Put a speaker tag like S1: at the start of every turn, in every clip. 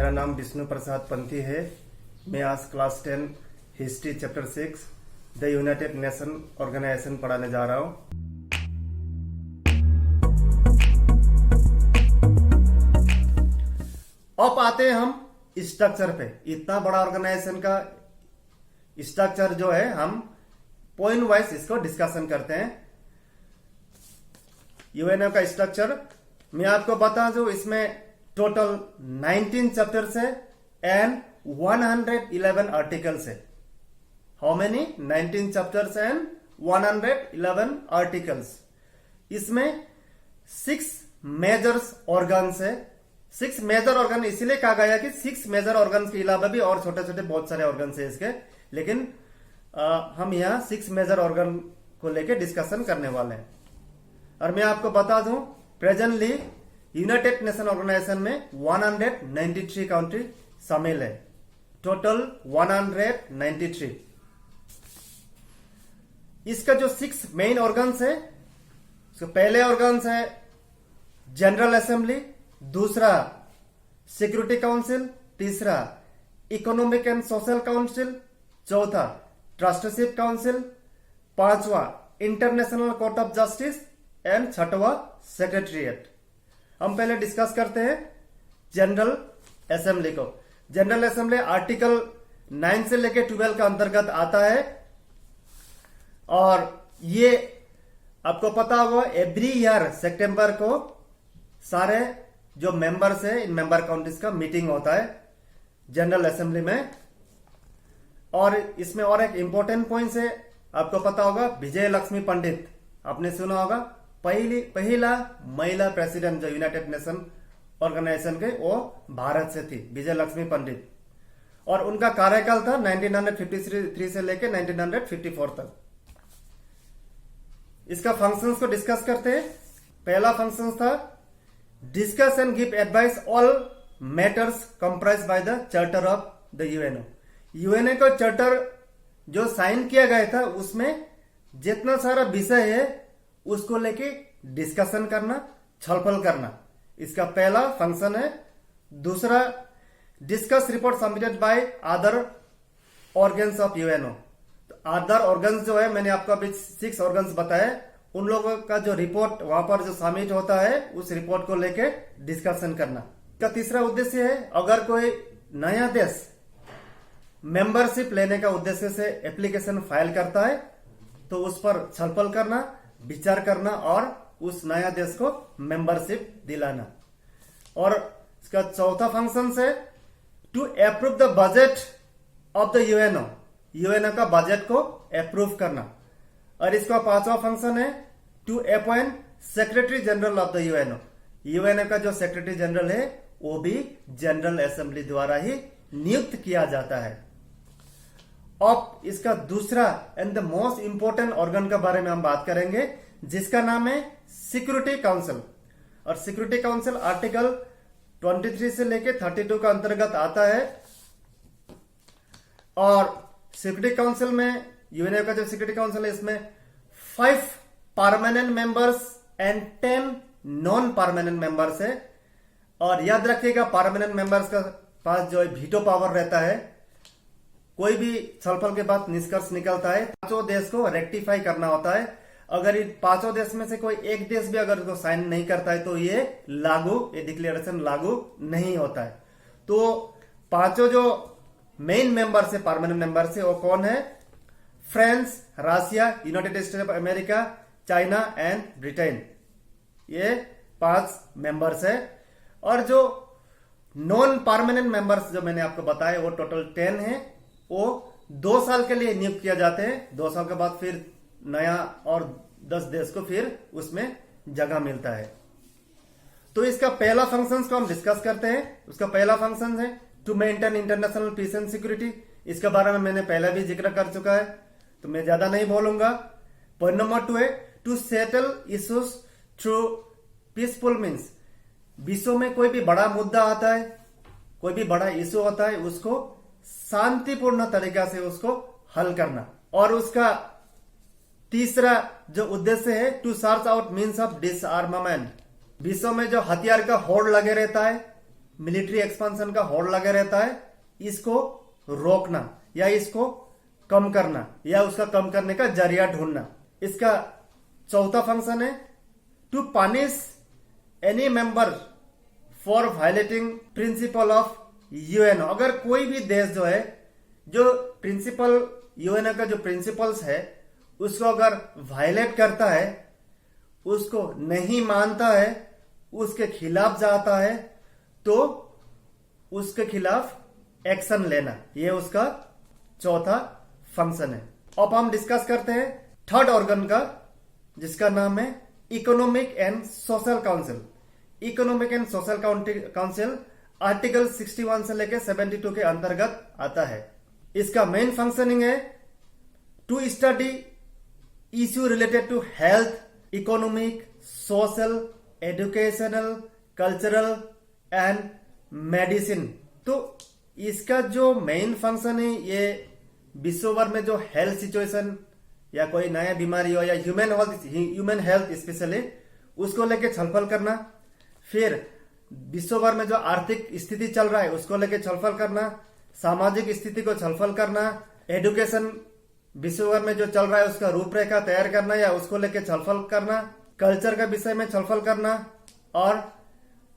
S1: मेरा नाम विष्णु प्रसाद पंथी है। मैं आज class 10 history chapter 6 the United Nation Organisation पढ़ाने जा रहा हूँ। अब आते हैं हम स्ट्रक्चर पे। इतना बड़ा ऑर्गेनाइजेशन का स्ट्रक्चर जो है हम पॉइंट वाइज इसको डिस्कशन करते हैं। यूएनओ का स्ट्रक्चर मैं आपको बता दूं, इसमें टोटल 19 चैप्टर्स है एंड 111 आर्टिकल्स है। How many? 19 chapters and 111 articles. इसमें 6 मेजर ऑर्गन्स है। 6 मेजर ऑर्गन इसीलिए कहा गया कि 6 मेजर ऑर्गन्स के अलावा भी और छोटे छोटे बहुत सारे ऑर्गन्स है इसके, लेकिन हम यहाँ 6 मेजर ऑर्गन को लेके डिस्कशन करने वाले हैं। और मैं आपको बता दूं, प्रेजेंटली यूनाइटेड नेशन ऑर्गेनाइजेशन में 193 कंट्री शामिल है। टोटल 193। इसका जो 6 मेन ऑर्गन्स है, उसके पहले ऑर्गन्स है जनरल असेंबली, दूसरा सिक्योरिटी काउंसिल, तीसरा इकोनॉमिक एंड सोशल काउंसिल, चौथा ट्रस्टीशिप काउंसिल, पांचवा international court of justice and छठवा सेक्रेटरीट। हम पहले डिस्कस करते हैं जनरल असेंबली को। जनरल असेंबली आर्टिकल 9 से लेकर 12 का अंतर्गत आता है और ये आपको पता होगा एवरी ईयर सितंबर को सारे जो मेंबर्स है इन मेंबर काउंट्रीज का मीटिंग होता है जनरल असेंबली में। और इसमें और एक इंपॉर्टेंट पॉइंट है, आपको पता होगा विजय लक्ष्मी पंडित, आपने सुना होगा, पहला महिला प्रेसिडेंट जो यूनाइटेड नेशन ऑर्गेनाइजेशन के वो भारत से थी, विजय लक्ष्मी पंडित। और उनका कार्यकाल था 1953 से लेकर 1954 तक। इसका फंक्शंस को डिस्कस करते हैं। पहला फंक्शन था discuss and give advice all matters comprise by the charter of the UNO. UNO का चार्टर जो साइन किया गया था उसमें जितना सारा विषय है उसको लेके डिस्कशन करना, छलफल करना, इसका पहला फंक्शन है। दूसरा discuss report submitted by other organs of UNO. Other organs जो है मैंने आपको अभी 6 ऑर्गन्स बताए, उन लोगों का जो रिपोर्ट वहां पर जो सबमिट होता है उस रिपोर्ट को लेके डिस्कशन करना। इसका तीसरा उद्देश्य है अगर कोई नया देश मेंबरशिप लेने का उद्देश्य से एप्लीकेशन फाइल करता है तो उस पर छलफल करना, विचार करना और उस नया देश को मेंबरशिप दिलाना। और इसका चौथा फंक्शन है to approve the budget of the UNO. UNO का बजट को अप्रूव करना। और इसका पांचवा फंक्शन है to appoint secretary general of the UNO. UNO का जो सेक्रेटरी जनरल है वो भी जनरल असेंबली द्वारा ही नियुक्त किया जाता है। अब इसका दूसरा and the most important organ के बारे में हम बात करेंगे जिसका नाम है सिक्योरिटी काउंसिल। और सिक्योरिटी काउंसिल आर्टिकल 23 से लेकर 32 का अंतर्गत आता है। और सिक्योरिटी काउंसिल में यूएनओ का जो सिक्योरिटी काउंसिल है इसमें 5 permanent members and 10 non permanent members है। और याद रखिएगा पार्मानेंट मेंबर्स का पास जो है वीटो पावर रहता है। कोई भी छलफल के बाद निष्कर्ष निकलता है 5 देश को रेक्टिफाई करना होता है। अगर इन 5 देश में से कोई एक देश भी अगर उसको साइन नहीं करता है तो ये डिक्लेरेशन लागू नहीं होता है। तो 5 जो मेन मेंबर्स है, परमानेंट मेंबर्स है, वो कौन है? France, Russia, United states of America, China and Britain. ये 5 मेंबर्स है। और जो नॉन परमानेंट मेंबर्स जो मैंने आपको बताया वो टोटल 10 है। वो 2 साल के लिए नियुक्त किया जाते हैं। 2 साल के बाद फिर नया और 10 देश को फिर उसमें जगह मिलता है। तो इसका पहला फंक्शन को हम डिस्कस करते हैं। उसका पहला फंक्शन है to maintain international peace and security. इसके बारे में मैंने पहले भी जिक्र कर चुका है तो मैं ज्यादा नहीं बोलूंगा। पॉइंट नंबर 2 है to settle issues through peaceful means. विश्व में कोई भी बड़ा मुद्दा आता है, कोई भी बड़ा इश्यू होता है, उसको शांतिपूर्ण तरीका से उसको हल करना। और उसका तीसरा जो उद्देश्य है to search out means of disarmament. विश्व में जो हथियार का होड़ लगे रहता है, मिलिट्री एक्सपांशन का होड़ लगा रहता है, इसको रोकना या इसको कम करना या उसका कम करने का जरिया ढूंढना। इसका चौथा फंक्शन है to punish any member for violating principle of UNO. अगर कोई भी देश जो है, जो प्रिंसिपल यूएनओ का जो प्रिंसिपल्स है उसको अगर वायलेट करता है, उसको नहीं मानता है, उसके खिलाफ जाता है, तो उसके खिलाफ एक्शन लेना, ये उसका चौथा फंक्शन है। अब हम डिस्कस करते हैं थर्ड ऑर्गन का, जिसका नाम है economic and social council. Economic and social council article 61 से लेकर 72 के अंतर्गत आता है। इसका मेन फंक्शनिंग है to study issue related to health, economic, social, educational, cultural and medicine. तो इसका जो मेन फंक्शन है, ये विश्व भर में जो हेल्थ सिचुएशन या कोई नया बीमारी हो या ह्यूमन हेल्थ स्पेशली, उसको लेके छलफल करना। फिर विश्व भर में जो आर्थिक स्थिति चल रहा है उसको लेके छलफल करना, सामाजिक स्थिति को छलफल करना, एजुकेशन विश्व भर में जो चल रहा है उसका रूपरेखा तैयार करना या उसको लेके छलफल करना, कल्चर का विषय में छलफल करना, और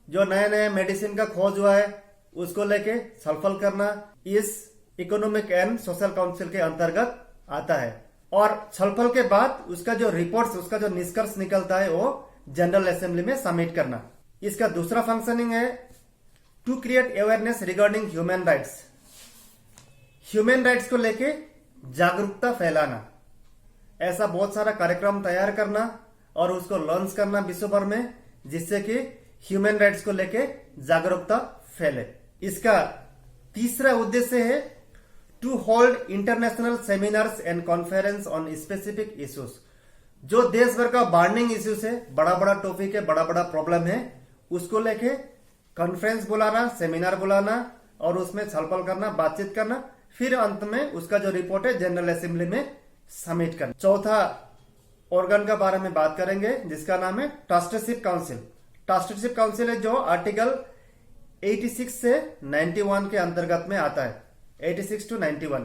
S1: जो नया नया मेडिसिन का खोज हुआ है उसको लेके छलफल करना, इस इकोनॉमिक एंड सोशल काउंसिल के अंतर्गत आता है। और छलफल के बाद उसका जो रिपोर्ट्स, उसका जो निष्कर्ष निकलता है वो जनरल असेंबली में सबमिट करना। इसका दूसरा फंक्शनिंग है to create awareness regarding human rights. Human rights को लेके जागरूकता फैलाना, ऐसा बहुत सारा कार्यक्रम तैयार करना और उसको लॉन्च करना विश्व भर में, जिससे कि ह्यूमन राइट्स को लेके जागरूकता फैले। इसका तीसरा उद्देश्य है to hold international seminars and conference on specific issues. जो देश भर का बर्निंग इश्यूज है, बड़ा बड़ा टॉपिक है, बड़ा बड़ा प्रॉब्लम है, उसको लेके कॉन्फ्रेंस बुलाना, सेमिनार बुलाना और उसमें छलफल करना, बातचीत करना, फिर अंत में उसका जो रिपोर्ट है जनरल असेंबली में सबमिट करना। चौथा ऑर्गन का बारे में बात करेंगे, जिसका नाम है ट्रस्टीशिप काउंसिल। ट्रस्टीशिप काउंसिल है जो आर्टिकल 86 से 91 के अंतर्गत में आता है, 86 to 91।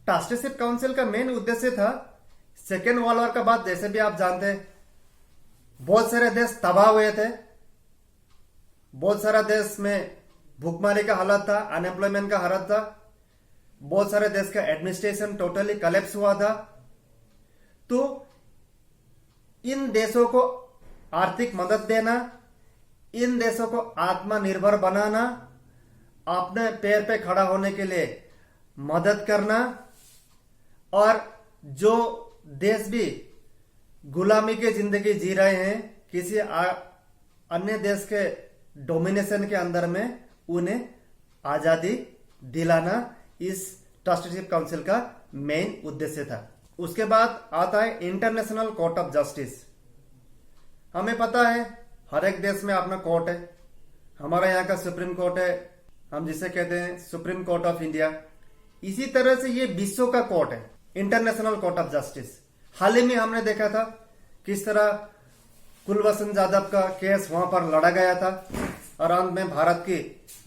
S1: ट्रस्टीशिप काउंसिल का मेन उद्देश्य था, सेकेंड वर्ल्ड वॉर का बाद जैसे भी आप जानते हैं बहुत सारे देश तबाह हुए थे, बहुत सारा देश में भूखमरी का हालत था, अनएम्प्लॉयमेंट का हालत था, बहुत सारे देश का एडमिनिस्ट्रेशन टोटली कलेप्स हुआ था। तो इन देशों को आर्थिक मदद देना, इन देशों को आत्मनिर्भर बनाना, अपने पैर पे खड़ा होने के लिए मदद करना, और जो देश भी गुलामी की जिंदगी जी रहे हैं, किसी अन्य देश के डोमिनेशन के अंदर में, उन्हें आजादी दिलाना इस ट्रस्टीशिप काउंसिल का मेन उद्देश्य था। उसके बाद आता है इंटरनेशनल कोर्ट ऑफ जस्टिस। हमें पता है हर एक देश में अपना कोर्ट है। हमारा यहाँ का सुप्रीम कोर्ट है, हम जिसे कहते हैं सुप्रीम कोर्ट ऑफ इंडिया। इसी तरह से ये विश्व का कोर्ट है, इंटरनेशनल कोर्ट ऑफ जस्टिस। हाल ही में हमने देखा था किस तरह कुलभूषण जाधव का केस वहां पर लड़ा गया था और अंत में भारत की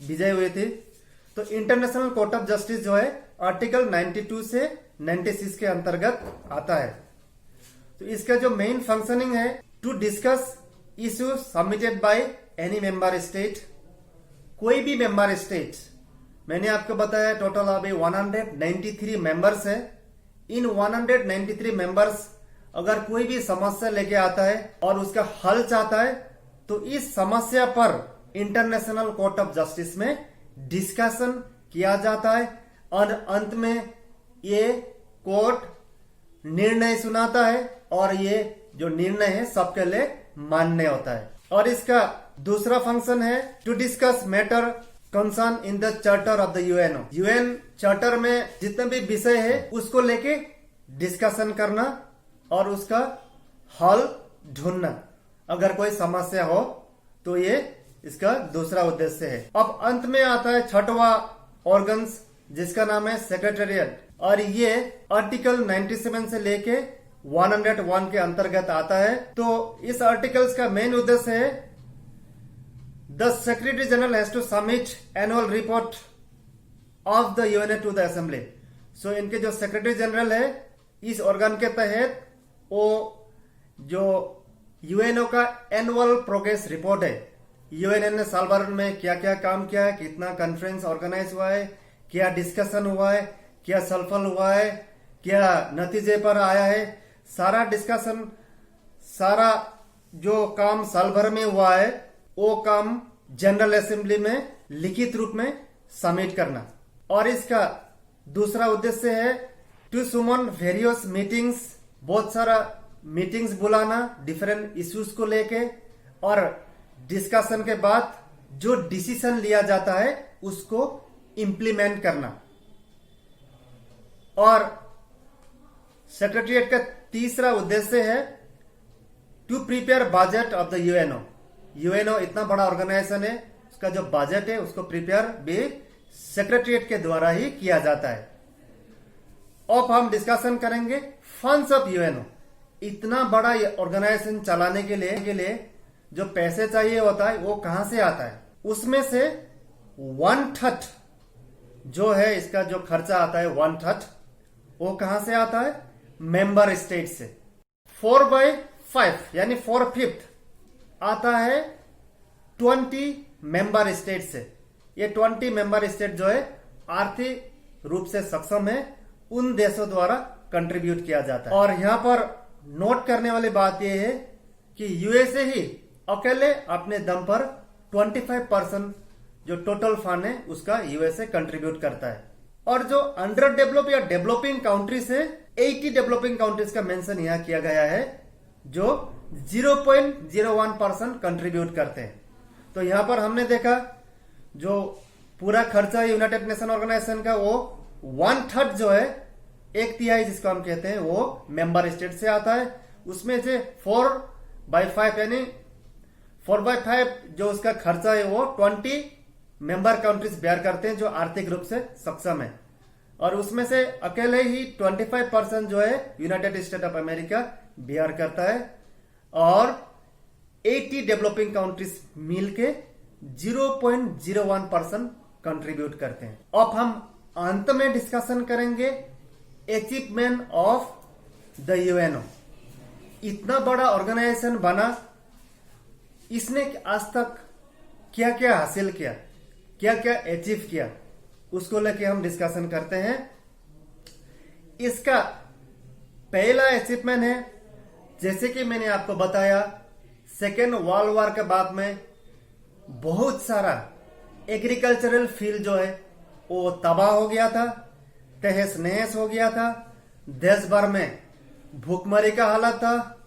S1: विजय हुई थी। तो इंटरनेशनल कोर्ट ऑफ जस्टिस जो है आर्टिकल 92 से 96 के अंतर्गत आता है। तो इसका जो मेन फंक्शनिंग है to discuss issues submitted by any member state. कोई भी मेंबर स्टेट, मैंने आपको बताया टोटल अभी 193 मेंबर्स है। इन 193 मेंबर्स अगर कोई भी समस्या लेके आता है और उसका हल चाहता है, तो इस समस्या पर इंटरनेशनल कोर्ट ऑफ जस्टिस में डिस्कशन किया जाता है और अंत में ये कोर्ट निर्णय सुनाता है और ये जो निर्णय है सबके लिए मान्य होता है। और इसका दूसरा फंक्शन है to discuss matter concern in the charter of the UNO. UN charter में जितने भी विषय है उसको लेके डिस्कशन करना और उसका हल ढूंढना। अगर कोई समस्या हो तो ये इसका दूसरा उद्देश्य है। अब अंत में आता है छठवां ऑर्गन्स, जिसका नाम है सेक्रेटेरिएट, और ये आर्टिकल 97 से लेके 101 के अंतर्गत आता है। तो इस आर्टिकल्स का मेन उद्देश्य है the secretary general has to submit annual report of the UNO to the assembly. So इनके जो सेक्रेटरी जनरल है इस ऑर्गन के तहत वो जो यूएनओ का एनुअल प्रोग्रेस रिपोर्ट है, यूएनओ ने साल भर में क्या क्या काम किया है, कितना कॉन्फ्रेंस ऑर्गेनाइज हुआ है, क्या डिस्कशन हुआ है, क्या सफल हुआ है, क्या नतीजे पर आया है, सारा डिस्कशन, सारा जो काम साल भर में हुआ है वो काम जनरल असेंबली में लिखित रूप में सबमिट करना। और इसका दूसरा उद्देश्य है टू सुमन वेरियस मीटिंग्स, बहुत सारा मीटिंग्स बुलाना डिफरेंट इश्यूज को लेके, और डिस्कशन के बाद जो डिसीजन लिया जाता है उसको इंप्लीमेंट करना। और सेक्रेटरीट का तीसरा उद्देश्य है to prepare budget of the UNO. UNO इतना बड़ा ऑर्गेनाइजेशन है, उसका जो बजट है उसको प्रिपेयर भी सेक्रेटरीट के द्वारा ही किया जाता है। अब हम डिस्कशन करेंगे फंड्स ऑफ यूएनओ। इतना बड़ा ऑर्गेनाइजेशन चलाने के लिए जो पैसे चाहिए होता है वो कहां से आता है? उसमें से 1/3 जो है इसका जो खर्चा आता है 1/3 वो कहां से आता है? मेंबर स्टेट से। 4/5 यानी 4/5 आता है 20 मेंबर स्टेट से। ये 20 मेंबर स्टेट जो है आर्थिक रूप से सक्षम है, उन देशों द्वारा कंट्रीब्यूट किया जाता है। और यहां पर नोट करने वाली बात यह है कि यूएसए ही अकेले अपने दम पर 25% जो टोटल फंड है उसका यूएसए कंट्रीब्यूट करता है। और जो अंडर डेवलप या डेवलपिंग कंट्रीज है 80 डेवलपिंग कंट्रीज का मेंशन यहां किया गया है जो 0.01% कंट्रीब्यूट करते हैं। तो यहां पर हमने देखा जो पूरा खर्चा यूनाइटेड नेशन ऑर्गेनाइजेशन का वो 1/3 जो है, 1/3 जिसको हम कहते हैं वो मेंबर स्टेट से आता है। उसमें से 4/5 यानी 4/5 जो उसका खर्चा है वो 20 मेंबर कंट्रीज बेयर करते हैं जो आर्थिक रूप से सक्षम है। और उसमें से अकेले ही 25% जो है United State of America bear करता है। और 80 डेवलपिंग कंट्रीज मिलके 0.01% कंट्रीब्यूट करते हैं। अब हम अंत में डिस्कशन करेंगे अचीवमेंट ऑफ द यूएनओ। इतना बड़ा ऑर्गेनाइजेशन बना, इसने आज तक क्या क्या हासिल किया, क्या क्या अचीव किया, उसको लेके हम डिस्कशन करते हैं। इसका पहला अचीवमेंट है, जैसे कि मैंने आपको बताया, सेकेंड वर्ल्ड वॉर के बाद में बहुत सारा एग्रीकल्चरल फील्ड जो है वो तबाह हो गया था, तहस नहस हो गया था। देश भर में भूखमरी का हालत था,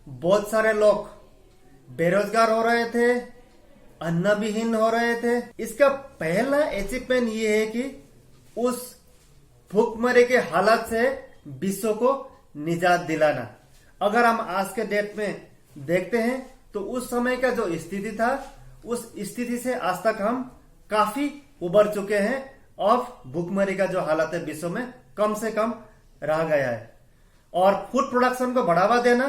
S1: बहुत सारे लोग बेरोजगार हो रहे थे, अन्न विहीन हो रहे थे। इसका पहला अचीवमेंट ये है कि उस भूखमरी के हालत से विश्व को निजात दिलाना। अगर हम आज के डेट में देखते हैं तो उस समय का जो स्थिति था उस स्थिति से आज तक हम काफी उबर चुके हैं और भूखमरी का जो हालत है विश्व में कम से कम रह गया है। और फूड प्रोडक्शन को बढ़ावा देना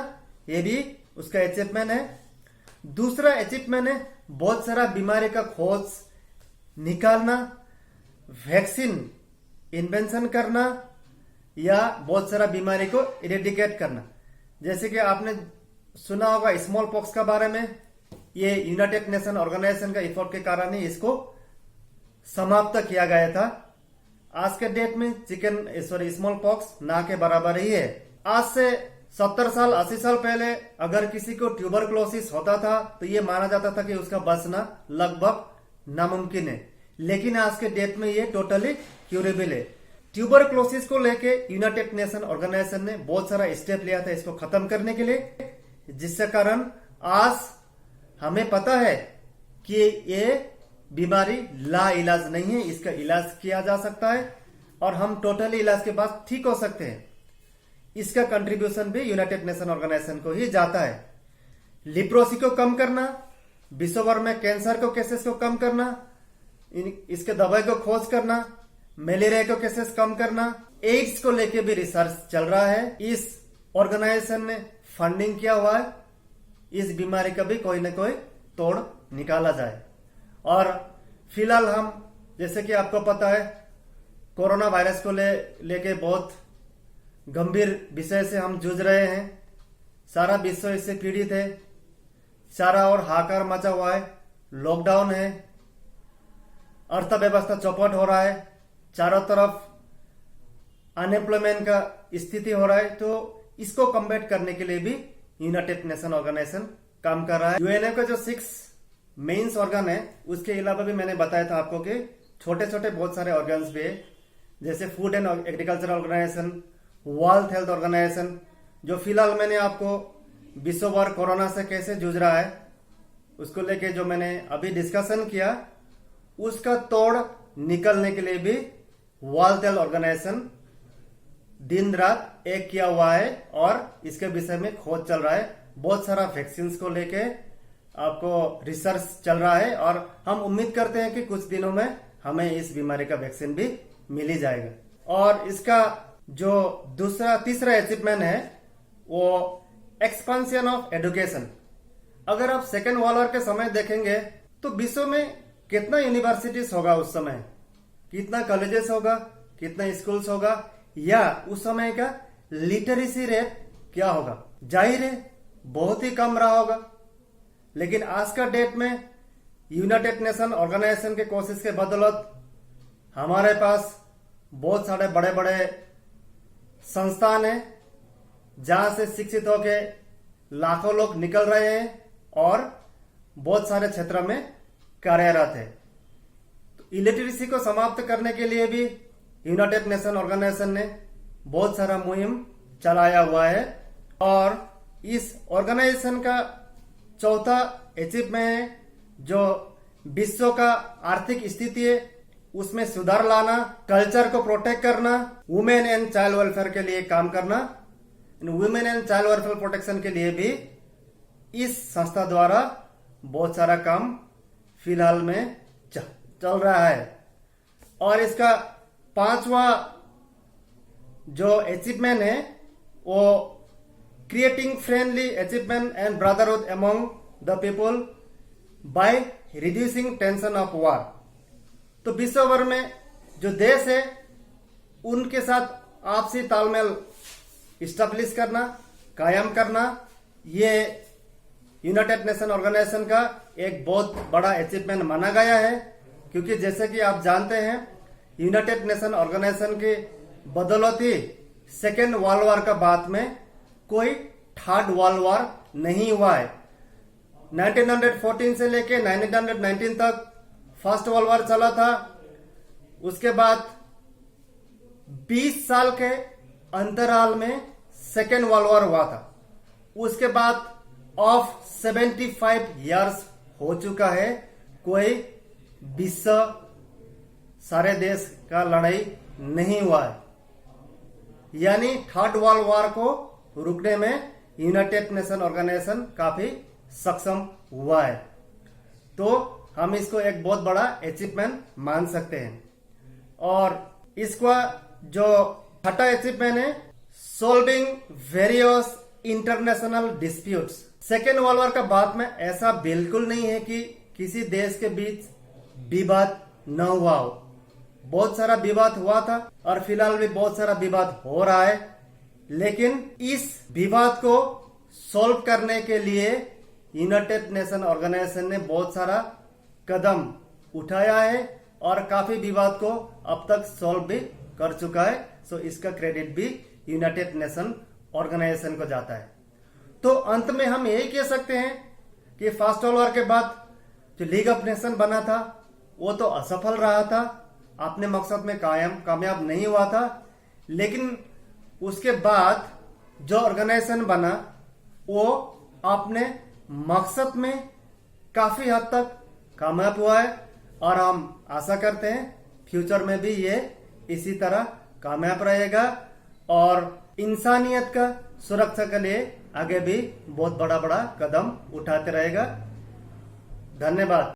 S1: ये भी उसका अचीवमेंट है। दूसरा अचीवमेंट है बहुत सारा बीमारी का खोज निकालना, वैक्सीन इन्वेंशन करना या बहुत सारा बीमारी को इरेडिकेट करना। जैसे कि आपने सुना होगा स्मॉल पॉक्स का बारे में, ये यूनाइटेड नेशन ऑर्गेनाइजेशन का एफर्ट के कारण ही इसको समाप्त किया गया था। आज के डेट में स्मॉल पॉक्स ना के बराबर ही है। आज से 70 साल 80 साल पहले अगर किसी को ट्यूबरक्लोसिस होता था तो ये माना जाता था कि उसका बचना लगभग नामुमकिन है, लेकिन आज के डेट में ये टोटली क्यूरेबल है। ट्यूबरक्लोसिस को लेके यूनाइटेड नेशन ऑर्गेनाइजेशन ने बहुत सारा स्टेप लिया था इसको खत्म करने के लिए, जिसके कारण आज हमें पता है कि ये बीमारी ला इलाज नहीं है, इसका इलाज किया जा सकता है और हम टोटली इलाज के बाद ठीक हो सकते हैं। इसका कंट्रीब्यूशन भी यूनाइटेड नेशन ऑर्गेनाइजेशन को ही जाता है। लिप्रोसी को कम करना, विश्व भर में कैंसर को केसेस को कम करना, इसके दवाई को खोज करना, मलेरिया को केसेस कम करना, एड्स को लेके भी रिसर्च चल रहा है। इस ऑर्गेनाइजेशन ने फंडिंग किया हुआ है, इस बीमारी का भी कोई ना कोई तोड़ निकाला जाए। और फिलहाल हम, जैसे कि आपको पता है, कोरोना वायरस को लेके बहुत गंभीर विषय से हम जूझ रहे हैं। सारा विश्व इससे पीड़ित है, सारा और हाहाकार मचा हुआ है, लॉकडाउन है, अर्थव्यवस्था चौपट हो रहा है, चारों तरफ अनएम्प्लॉयमेंट का स्थिति हो रहा है। तो इसको कम्बैट करने के लिए भी यूनाइटेड नेशन ऑर्गेनाइजेशन काम कर रहा है। यूएनओ का जो 6 मेंस ऑर्गन है, उसके अलावा भी मैंने बताया था आपको कि छोटे छोटे बहुत सारे ऑर्गन्स भी है, जैसे food and agriculture organisation, world health organisation, जो फिलहाल मैंने आपको विश्व भर कोरोना से कैसे जूझ रहा है उसको लेके जो मैंने अभी डिस्कशन किया, उसका तोड़ निकलने के लिए भी वर्ल्ड हेल्थ ऑर्गेनाइजेशन दिन रात एक किया हुआ है और इसके विषय में खोज चल रहा है। बहुत सारा वैक्सीन को लेके आपको रिसर्च चल रहा है और हम उम्मीद करते हैं कि कुछ दिनों में हमें इस बीमारी का वैक्सीन भी मिल ही जाएगा। और इसका जो तीसरा अचीवमेंट है वो एक्सपेंशन ऑफ एजुकेशन। अगर आप सेकेंड वर्ल्ड वॉर के समय देखेंगे तो विश्व में कितना यूनिवर्सिटीज होगा उस समय, कितना कॉलेजेस होगा, कितना स्कूल्स होगा, या उस समय का लिटरेसी रेट क्या होगा, जाहिर है बहुत ही कम रहा होगा। लेकिन आज का डेट में यूनाइटेड नेशन ऑर्गेनाइजेशन के कोशिश के बदौलत हमारे पास बहुत सारे बड़े बड़े संस्थान हैं जहां से शिक्षित होके लाखों लोग निकल रहे हैं और बहुत सारे क्षेत्र में कार्यरत है। तो इलिटरेसी को समाप्त करने के लिए भी यूनाइटेड नेशन ऑर्गेनाइजेशन ने बहुत सारा मुहिम चलाया हुआ है। और इस ऑर्गेनाइजेशन का चौथा अचीवमेंट है जो विश्व का आर्थिक स्थिति है उसमें सुधार लाना, कल्चर को प्रोटेक्ट करना, वुमेन एंड चाइल्ड वेलफेयर के लिए काम करना। Women and child welfare protection के लिए भी इस संस्था द्वारा बहुत सारा काम फिलहाल में चल रहा है। और इसका 5वां जो अचीवमेंट है वो creating friendly achievement and brotherhood among the people by reducing tension of war. तो विश्व भर में जो देश है उनके साथ आपसी तालमेल इस्टेब्लिश करना, कायम करना, ये यूनाइटेड नेशन ऑर्गेनाइजेशन का एक बहुत बड़ा अचीवमेंट माना गया है। क्योंकि जैसे कि आप जानते हैं यूनाइटेड नेशन ऑर्गेनाइजेशन की बदौलत ही सेकेंड वर्ल्ड वॉर का बाद में कोई थर्ड वर्ल्ड वॉर नहीं हुआ है। 1914 से लेके 1919 तक फर्स्ट वर्ल्ड वॉर चला था। उसके बाद 20 साल के अंतराल में सेकेंड वर्ल्ड वॉर हुआ था। उसके बाद ऑफ 75 इयर्स हो चुका है, कोई विश्व सारे देश का लड़ाई नहीं हुआ है। यानी थर्ड वर्ल्ड वॉर को रुकने में यूनाइटेड नेशन ऑर्गेनाइजेशन काफी सक्षम हुआ है। तो हम इसको एक बहुत बड़ा अचीवमेंट मान सकते हैं। और इसका जो छठा अचीवमेंट है solving various international disputes. Second world war का बाद में ऐसा बिल्कुल नहीं है कि किसी देश के बीच विवाद न हुआ हो। बहुत सारा विवाद हुआ था और फिलहाल भी बहुत सारा विवाद हो रहा है। लेकिन इस विवाद को सॉल्व करने के लिए यूनाइटेड नेशन ऑर्गेनाइजेशन ने बहुत सारा कदम उठाया है और काफी विवाद को अब तक सॉल्व भी कर चुका है। सो इसका क्रेडिट भी यूनाइटेड नेशन ऑर्गेनाइजेशन को जाता है। तो अंत में हम यही कह सकते हैं कि फर्स्ट वर्ल्ड वॉर के बाद जो लीग ऑफ नेशन बना था वो तो असफल रहा था, अपने मकसद में कामयाब नहीं हुआ था। लेकिन उसके बाद जो ऑर्गेनाइजेशन बना वो अपने मकसद में काफी हद तक कामयाब हुआ है और हम आशा करते हैं फ्यूचर में भी ये इसी तरह कामयाब रहेगा और इंसानियत का सुरक्षा के लिए आगे भी बहुत बड़ा बड़ा कदम उठाते रहेगा। धन्यवाद।